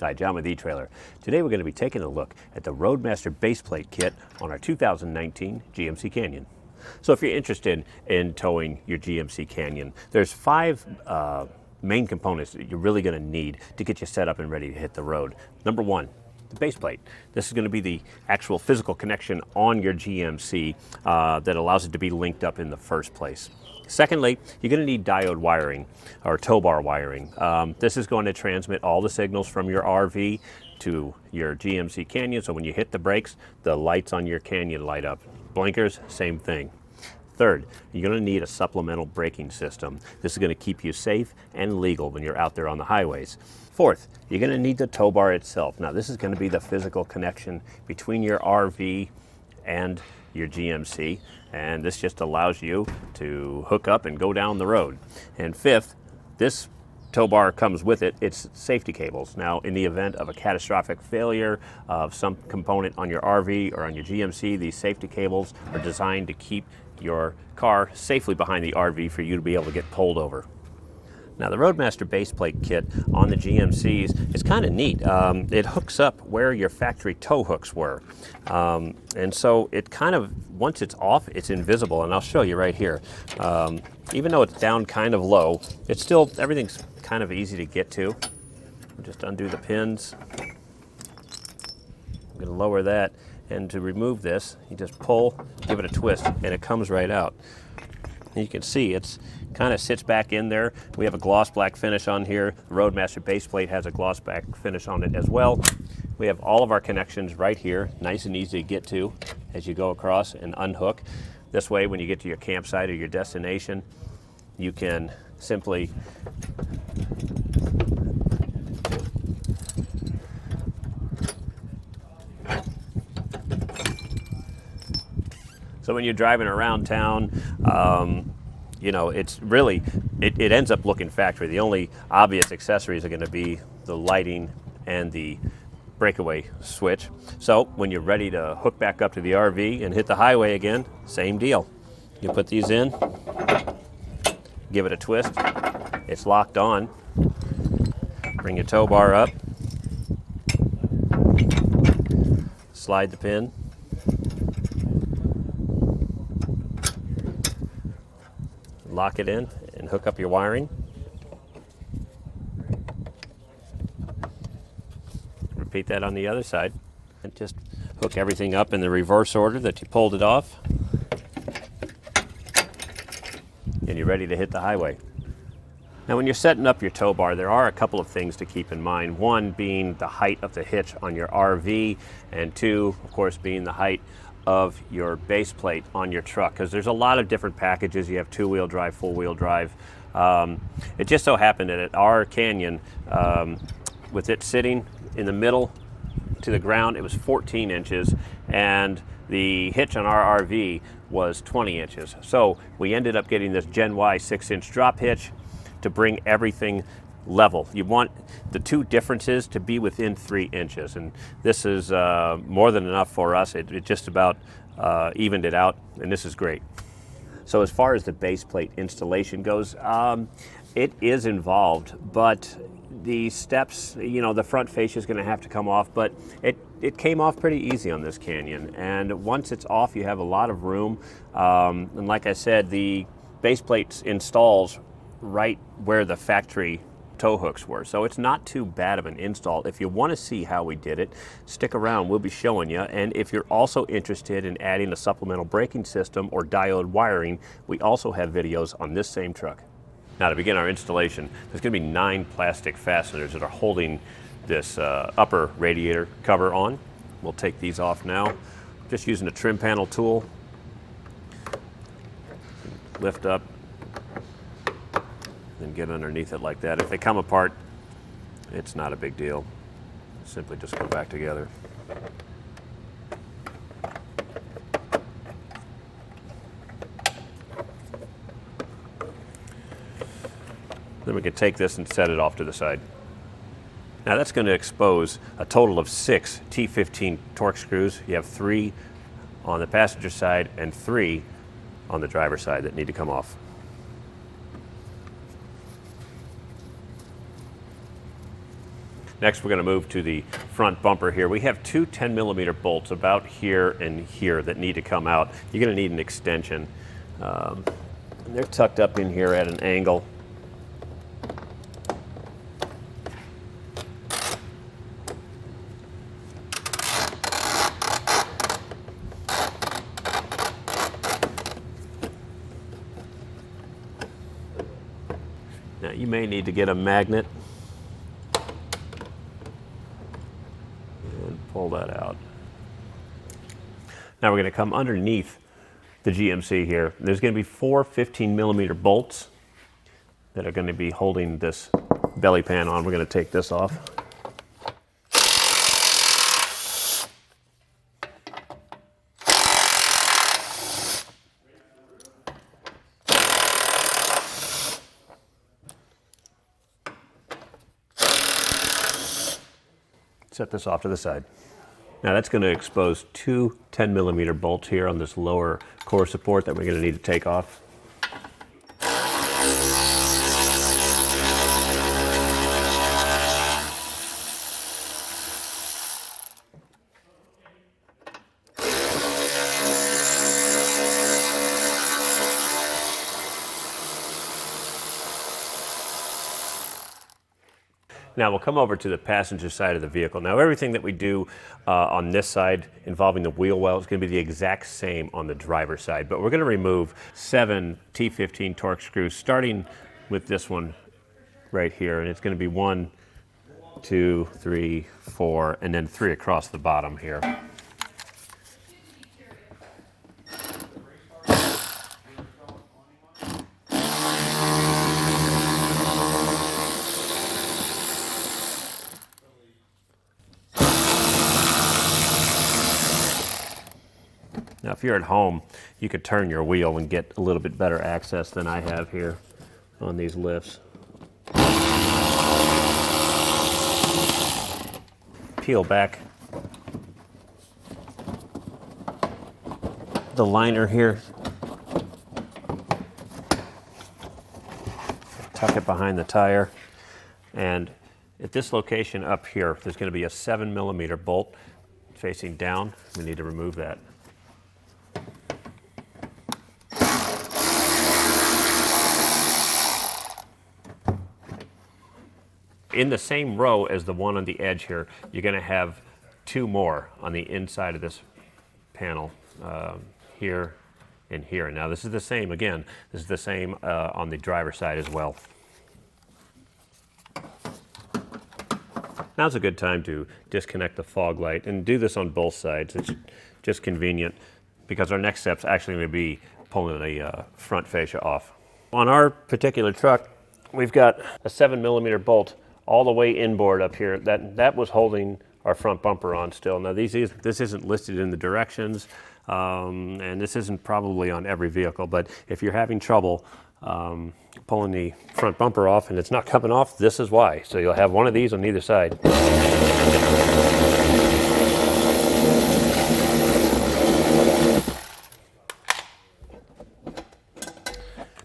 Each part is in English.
Hi, John with eTrailer. Today we're going to be taking a look at the Roadmaster Base Plate Kit on our 2019 GMC Canyon. So if you're interested in towing your GMC Canyon, there's 5 main components that you're really going to need to get you set up and ready to hit the road. Number 1, the base plate. This is going to be the actual physical connection on your GMC that allows it to be linked up in the first place. Secondly, you're going to need diode wiring or tow bar wiring. This is going to transmit all the signals from your RV to your GMC Canyon, so when you hit the brakes, the lights on your Canyon light up. Blinkers, same thing. Third, you're going to need a supplemental braking system. This is going to keep you safe and legal when you're out there on the highways. Fourth, you're going to need the tow bar itself. Now, this is going to be the physical connection between your RV and your GMC, and this just allows you to hook up and go down the road. And fifth, this tow bar comes with its safety cables. Now, in the event of a catastrophic failure of some component on your RV or on your GMC, these safety cables are designed to keep your car safely behind the RV for you to be able to get pulled over. Now, the Roadmaster Base Plate Kit on the GMCs is kind of neat. It hooks up where your factory tow hooks were. And so it kind of, once it's off, it's invisible. And I'll show you right here. Even though it's down kind of low, it's still, everything's kind of easy to get to. I'll just undo the pins. I'm going to lower that. And to remove this, you just pull, give it a twist, and it comes right out. And you can see it's kind of sits back in there. We have a gloss black finish on here. The Roadmaster Base Plate has a gloss black finish on it as well. We have all of our connections right here, nice and easy to get to as you go across and unhook. This way, when you get to your campsite or your destination, you can simply So when you're driving around town, you know, it's really, it ends up looking factory. The only obvious accessories are going to be the lighting and the breakaway switch. So when you're ready to hook back up to the RV and hit the highway again, same deal. You put these in, give it a twist, it's locked on. Bring your tow bar up, slide the pin, lock it in and hook up your wiring. Repeat that on the other side. And just hook everything up in the reverse order that you pulled it off. And you're ready to hit the highway. Now, when you're setting up your tow bar, there are a couple of things to keep in mind. One being the height of the hitch on your RV, and two, of course, being the height of your base plate on your truck, because there's a lot of different packages. You have 2-wheel drive, 4-wheel drive. It just so happened that at our Canyon, with it sitting in the middle to the ground, it was 14 inches, and the hitch on our RV was 20 inches. So we ended up getting this Gen Y 6-inch drop hitch to bring everything level. You want the two differences to be within 3 inches, and this is more than enough for us. It just about evened it out, and this is great. So as far as the base plate installation goes, it is involved, but the steps, you know, the front fascia is going to have to come off, but it came off pretty easy on this Canyon, and once it's off, you have a lot of room, and like I said, the base plate installs right where the factory tow hooks were. So it's not too bad of an install. If you want to see how we did it, stick around, we'll be showing you. And if you're also interested in adding a supplemental braking system or diode wiring, we also have videos on this same truck. Now, to begin our installation, there's going to be 9 plastic fasteners that are holding this upper radiator cover on. We'll take these off now. Just using a trim panel tool. Lift up and get underneath it like that. If they come apart, it's not a big deal. Simply just go back together. Then we can take this and set it off to the side. Now that's going to expose a total of 6 T15 torque screws. You have 3 on the passenger side and 3 on the driver's side that need to come off. Next, we're going to move to the front bumper here. We have two 10mm bolts about here and here that need to come out. You're going to need an extension. And they're tucked up in here at an angle. Now you may need to get a magnet and pull that out. Now we're going to come underneath the GMC here. There's going to be four 15mm bolts that are going to be holding this belly pan on. We're going to take this off. Set this off to the side. Now that's going to expose two 10mm bolts here on this lower core support that we're going to need to take off. Now we'll come over to the passenger side of the vehicle. Now everything that we do on this side involving the wheel well is going to be the exact same on the driver's side, but we're going to remove 7 T15 torque screws, starting with this one right here, and it's going to be 1, 2, 3, 4, and then 3 across the bottom here. Now, if you're at home, you could turn your wheel and get a little bit better access than I have here on these lifts. Peel back the liner here. Tuck it behind the tire. And at this location up here, there's going to be a 7mm bolt facing down. We need to remove that. In the same row as the one on the edge here, you're going to have 2 more on the inside of this panel, here and here. Now this is the same, again, this is the same on the driver's side as well. Now's a good time to disconnect the fog light and do this on both sides. It's just convenient because our next step's actually going to be pulling the front fascia off. On our particular truck, we've got a 7mm bolt all the way inboard up here. That was holding our front bumper on still. Now this isn't listed in the directions, and this isn't probably on every vehicle, but if you're having trouble pulling the front bumper off and it's not coming off, this is why. So you'll have one of these on either side.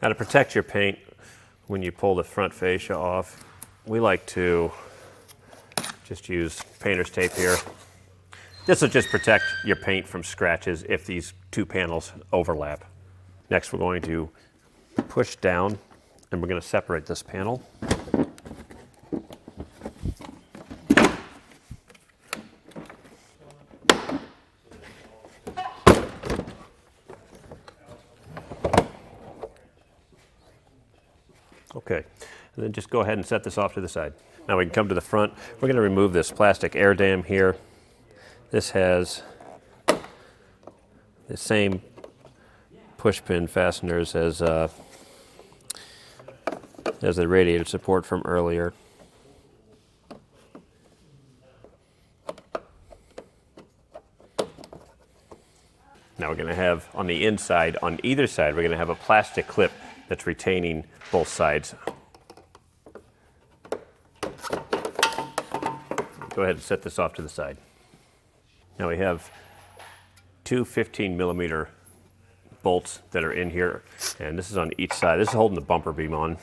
Now to protect your paint when you pull the front fascia off, we like to just use painter's tape here. This will just protect your paint from scratches if these 2 panels overlap. Next, we're going to push down and we're going to separate this panel. Okay. And then just go ahead and set this off to the side. Now we can come to the front. We're going to remove this plastic air dam here. This has the same push pin fasteners as the radiator support from earlier. Now we're going to have on the inside, on either side, we're going to have a plastic clip that's retaining both sides. Go ahead and set this off to the side. Now we have 2 15mm bolts that are in here, and this is on each side. This is holding the bumper beam on.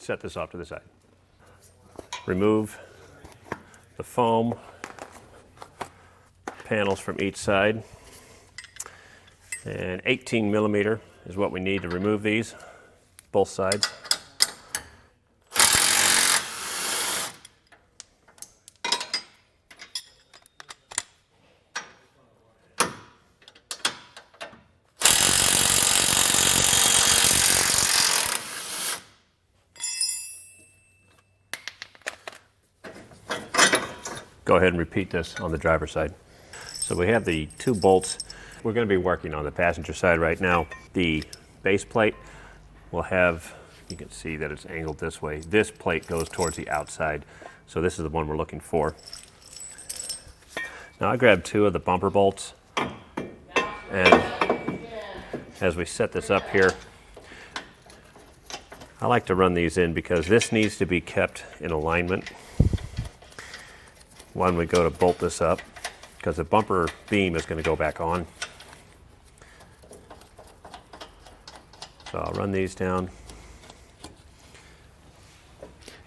Set this off to the side. Remove the foam panels from each side. And 18 millimeter is what we need to remove these, both sides. Go ahead and repeat this on the driver's side. So we have the two bolts. We're going to be working on the passenger side right now. The base plate will have, you can see that it's angled this way. This plate goes towards the outside. So this is the one we're looking for. Now I grabbed two of the bumper bolts, and as we set this up here, I like to run these in because this needs to be kept in alignment when we go to bolt this up, because the bumper beam is going to go back on. So I'll run these down.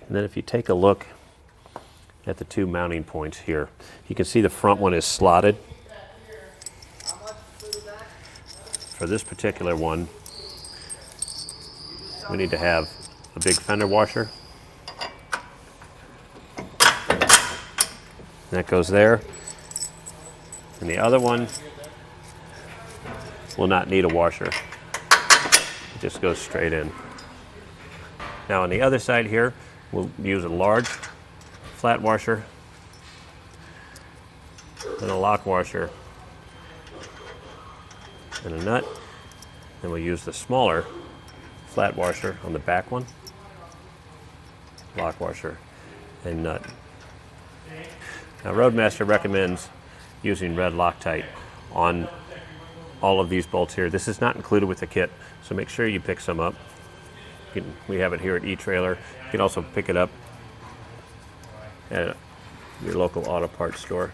And then if you take a look at the two mounting points here, you can see the front one is slotted. For this particular one, we need to have a big fender washer. That goes there. And the other one will not need a washer. It just goes straight in. Now on the other side here, we'll use a large flat washer and a lock washer and a nut. Then we'll use the smaller flat washer on the back one, lock washer and nut. Now Roadmaster recommends using red Loctite on all of these bolts here. This is not included with the kit, so make sure you pick some up. We have it here at etrailer. You can also pick it up at your local auto parts store.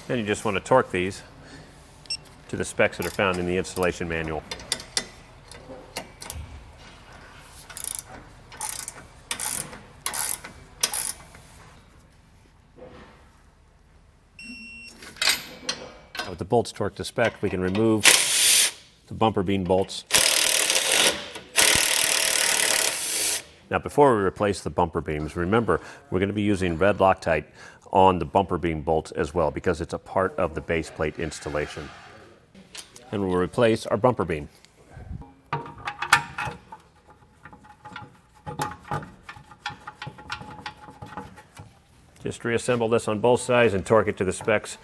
Then you just want to torque these to the specs that are found in the installation manual. With the bolts torqued to spec, we can remove the bumper beam bolts. Now before we replace the bumper beams, remember we're going to be using red Loctite on the bumper beam bolts as well because it's a part of the base plate installation. And we'll replace our bumper beam. Just reassemble this on both sides and torque it to the specs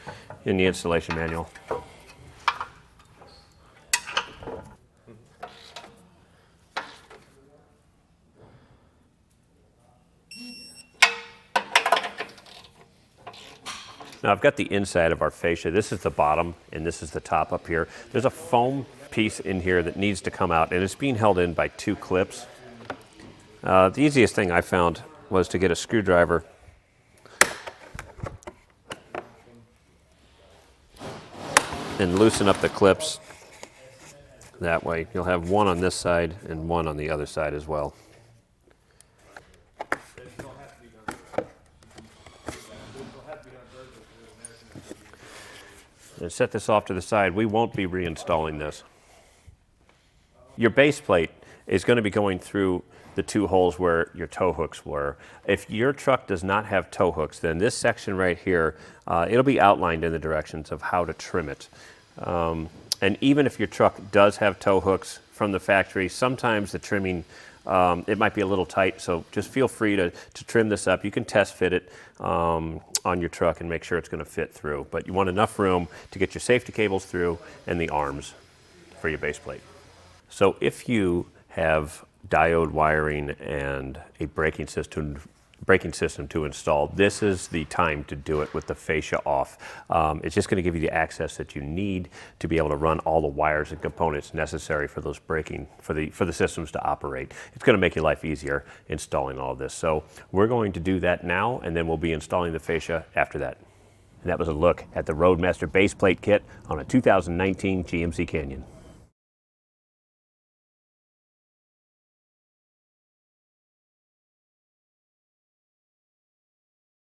in the installation manual. Now I've got the inside of our fascia. This is the bottom and this is the top up here. There's a foam piece in here that needs to come out and it's being held in by two clips. The easiest thing I found was to get a screwdriver and loosen up the clips. That way you'll have one on this side and one on the other side as well. And set this off to the side. We won't be reinstalling this. Your base plate is going to be going through the two holes where your tow hooks were. If your truck does not have tow hooks, then this section right here, it'll be outlined in the directions of how to trim it. And even if your truck does have tow hooks from the factory, sometimes the trimming, it might be a little tight, so just feel free to trim this up. You can test fit it on your truck and make sure it's going to fit through. But you want enough room to get your safety cables through and the arms for your base plate. So if you have diode wiring and a braking system to install, this is the time to do it with the fascia off. It's just going to give you the access that you need to be able to run all the wires and components necessary for those braking, for the systems to operate. It's going to make your life easier installing all of this. So we're going to do that now, and then we'll be installing the fascia after that. And that was a look at the Roadmaster Base Plate Kit on a 2019 GMC Canyon.